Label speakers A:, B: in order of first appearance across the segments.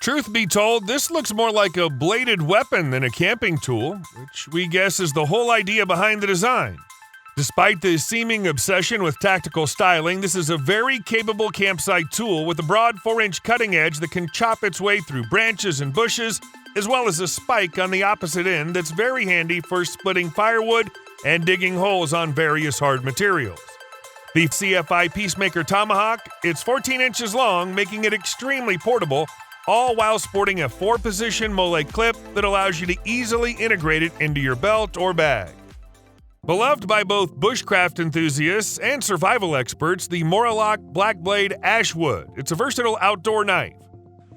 A: Truth be told, this looks more like a bladed weapon than a camping tool, which we guess is the whole idea behind the design. Despite the seeming obsession with tactical styling, this is a very capable campsite tool with a broad 4-inch cutting edge that can chop its way through branches and bushes, as well as a spike on the opposite end that's very handy for splitting firewood and digging holes on various hard materials. The CFI Peacemaker Tomahawk, it's 14 inches long, making it extremely portable, all while sporting a 4-position mole clip that allows you to easily integrate it into your belt or bag. Beloved by both bushcraft enthusiasts and survival experts, the Morlock Black Blade Ashwood. It's a versatile outdoor knife.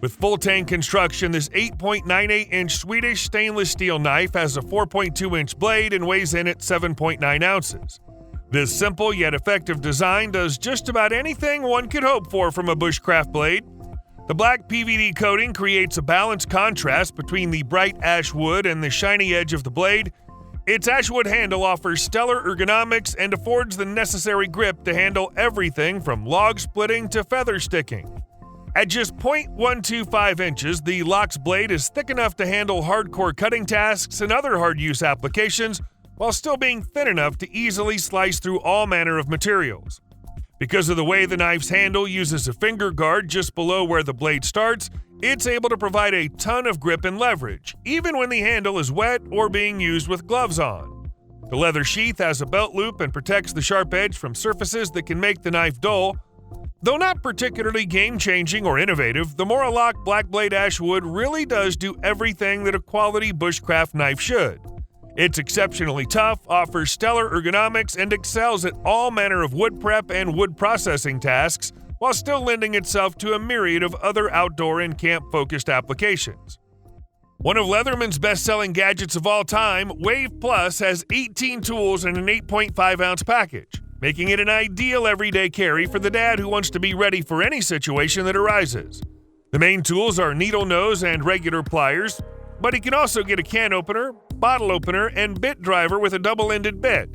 A: With full-tank construction, this 8.98-inch Swedish stainless steel knife has a 4.2-inch blade and weighs in at 7.9 ounces. This simple yet effective design does just about anything one could hope for from a bushcraft blade. The black PVD coating creates a balanced contrast between the bright ash wood and the shiny edge of the blade. Its ashwood handle offers stellar ergonomics and affords the necessary grip to handle everything from log splitting to feather sticking. At just 0.125 inches, the Lock's blade is thick enough to handle hardcore cutting tasks and other hard-use applications, while still being thin enough to easily slice through all manner of materials. Because of the way the knife's handle uses a finger guard just below where the blade starts, it's able to provide a ton of grip and leverage, even when the handle is wet or being used with gloves on. The leather sheath has a belt loop and protects the sharp edge from surfaces that can make the knife dull. Though not particularly game-changing or innovative, the Morlock Black Blade Ashwood really does do everything that a quality bushcraft knife should. It's exceptionally tough, offers stellar ergonomics, and excels at all manner of wood prep and wood processing tasks, while still lending itself to a myriad of other outdoor and camp-focused applications. One of Leatherman's best-selling gadgets of all time, Wave Plus has 18 tools in an 8.5-ounce package, making it an ideal everyday carry for the dad who wants to be ready for any situation that arises. The main tools are needle nose and regular pliers, but he can also get a can opener, bottle opener, and bit driver with a double-ended bit.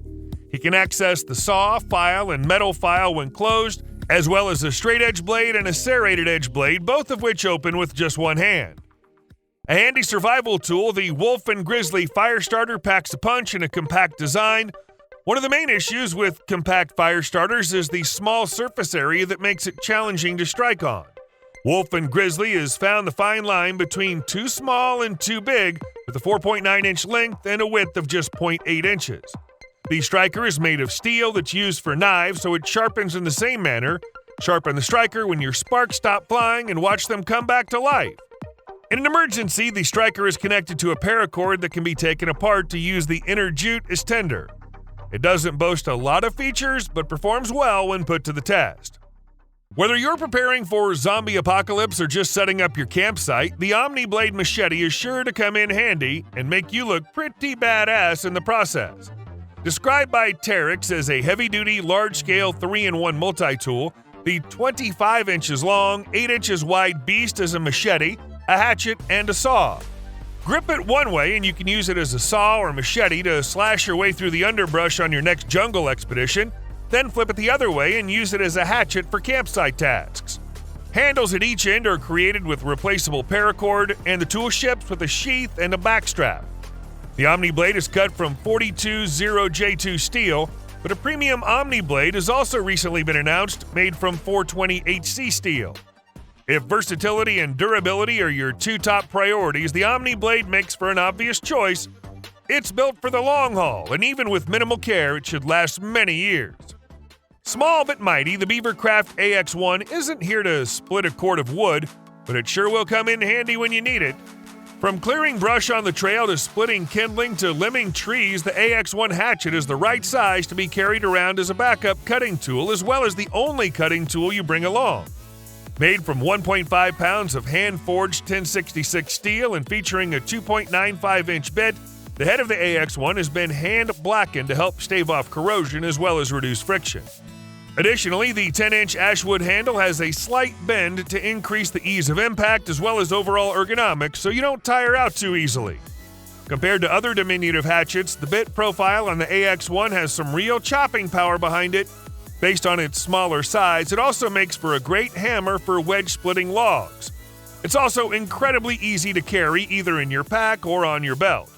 A: He can access the saw, file, and metal file when closed, as well as a straight-edge blade and a serrated edge blade, both of which open with just one hand. A handy survival tool, the Wolf and Grizzly Firestarter packs a punch in a compact design. One of the main issues with compact fire starters is the small surface area that makes it challenging to strike on. Wolf and Grizzly has found the fine line between too small and too big, with a 4.9-inch length and a width of just 0.8 inches. The striker is made of steel that's used for knives, so it sharpens in the same manner. Sharpen the striker when your sparks stop flying and watch them come back to life. In an emergency, the striker is connected to a paracord that can be taken apart to use the inner jute as tinder. It doesn't boast a lot of features, but performs well when put to the test. Whether you're preparing for zombie apocalypse or just setting up your campsite, the Omni-Blade machete is sure to come in handy and make you look pretty badass in the process. Described by Terex as a heavy-duty, large-scale 3-in-1 multi-tool, the 25 inches long, 8 inches wide beast is a machete, a hatchet, and a saw. Grip it one way and you can use it as a saw or machete to slash your way through the underbrush on your next jungle expedition, then flip it the other way and use it as a hatchet for campsite tasks. Handles at each end are created with replaceable paracord, and the tool ships with a sheath and a backstrap. The Omni-Blade is cut from 420J2 steel, but a premium Omni-Blade has also recently been announced, made from 420HC steel. If versatility and durability are your two top priorities, the Omni-Blade makes for an obvious choice. It's built for the long haul, and even with minimal care, it should last many years. Small but mighty, the Beavercraft AX1 isn't here to split a cord of wood, but it sure will come in handy when you need it. From clearing brush on the trail to splitting kindling to limbing trees, the AX1 hatchet is the right size to be carried around as a backup cutting tool, as well as the only cutting tool you bring along. Made from 1.5 pounds of hand-forged 1066 steel and featuring a 2.95-inch bit, the head of the AX1 has been hand-blackened to help stave off corrosion as well as reduce friction. Additionally, the 10-inch Ashwood handle has a slight bend to increase the ease of impact as well as overall ergonomics so you don't tire out too easily. Compared to other diminutive hatchets, the bit profile on the AX1 has some real chopping power behind it. Based on its smaller size, it also makes for a great hammer for wedge-splitting logs. It's also incredibly easy to carry either in your pack or on your belt.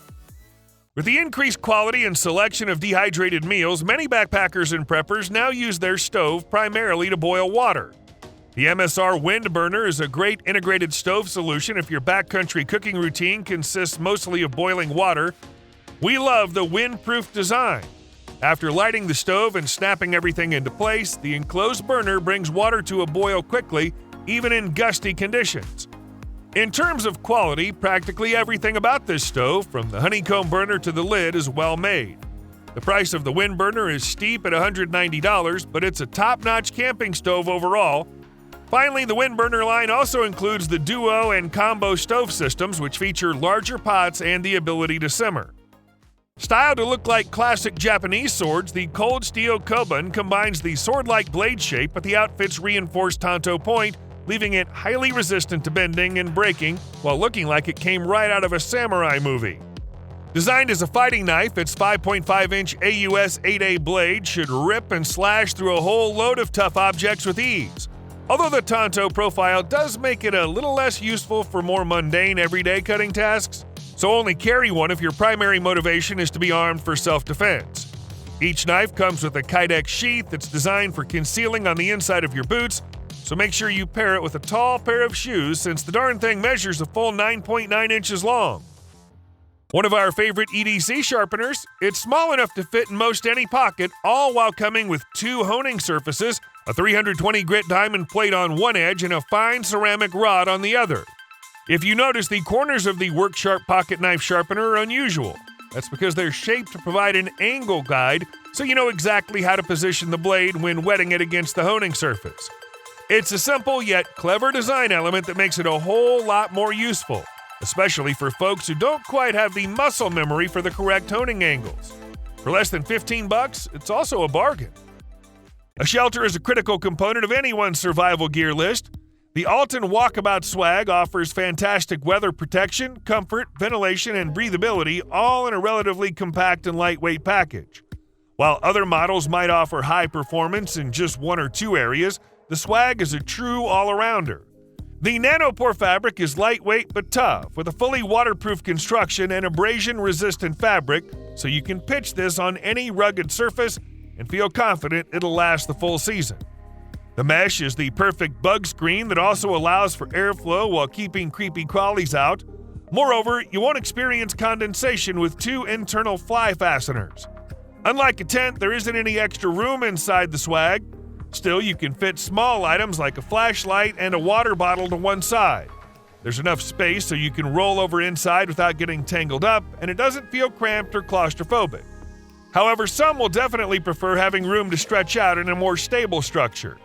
A: With the increased quality and selection of dehydrated meals, many backpackers and preppers now use their stove primarily to boil water. The MSR Wind Burner is a great integrated stove solution if your backcountry cooking routine consists mostly of boiling water. We love the wind-proof design. After lighting the stove and snapping everything into place, the enclosed burner brings water to a boil quickly, even in gusty conditions. In terms of quality, practically everything about this stove, from the honeycomb burner to the lid, is well made. The price of the wind burner is steep at $190, but it's a top-notch camping stove overall. Finally, the wind burner line also includes the duo and combo stove systems, which feature larger pots and the ability to simmer. Styled to look like classic Japanese swords, the Cold Steel Koban combines the sword-like blade shape with the outfit's reinforced tanto point, leaving it highly resistant to bending and breaking while looking like it came right out of a samurai movie. Designed as a fighting knife, its 5.5-inch AUS 8A blade should rip and slash through a whole load of tough objects with ease. Although the tanto profile does make it a little less useful for more mundane everyday cutting tasks, so only carry one if your primary motivation is to be armed for self-defense. Each knife comes with a Kydex sheath that's designed for concealing on the inside of your boots, so make sure you pair it with a tall pair of shoes since the darn thing measures a full 9.9 inches long. One of our favorite EDC sharpeners, it's small enough to fit in most any pocket, all while coming with two honing surfaces, a 320 grit diamond plate on one edge and a fine ceramic rod on the other. If you notice, the corners of the WorkSharp pocket knife sharpener are unusual. That's because they're shaped to provide an angle guide so you know exactly how to position the blade when wetting it against the honing surface. It's a simple yet clever design element that makes it a whole lot more useful, especially for folks who don't quite have the muscle memory for the correct honing angles. For less than $15, it's also a bargain. A shelter is a critical component of anyone's survival gear list. The Alton Walkabout Swag offers fantastic weather protection, comfort, ventilation, and breathability, all in a relatively compact and lightweight package. While other models might offer high performance in just one or two areas, the Swag is a true all-arounder. The nanopore fabric is lightweight but tough, with a fully waterproof construction and abrasion-resistant fabric, so you can pitch this on any rugged surface and feel confident it'll last the full season. The mesh is the perfect bug screen that also allows for airflow while keeping creepy crawlies out. Moreover, you won't experience condensation with two internal fly fasteners. Unlike a tent, there isn't any extra room inside the Swag. Still, you can fit small items like a flashlight and a water bottle to one side. There's enough space so you can roll over inside without getting tangled up, and it doesn't feel cramped or claustrophobic. However, some will definitely prefer having room to stretch out in a more stable structure.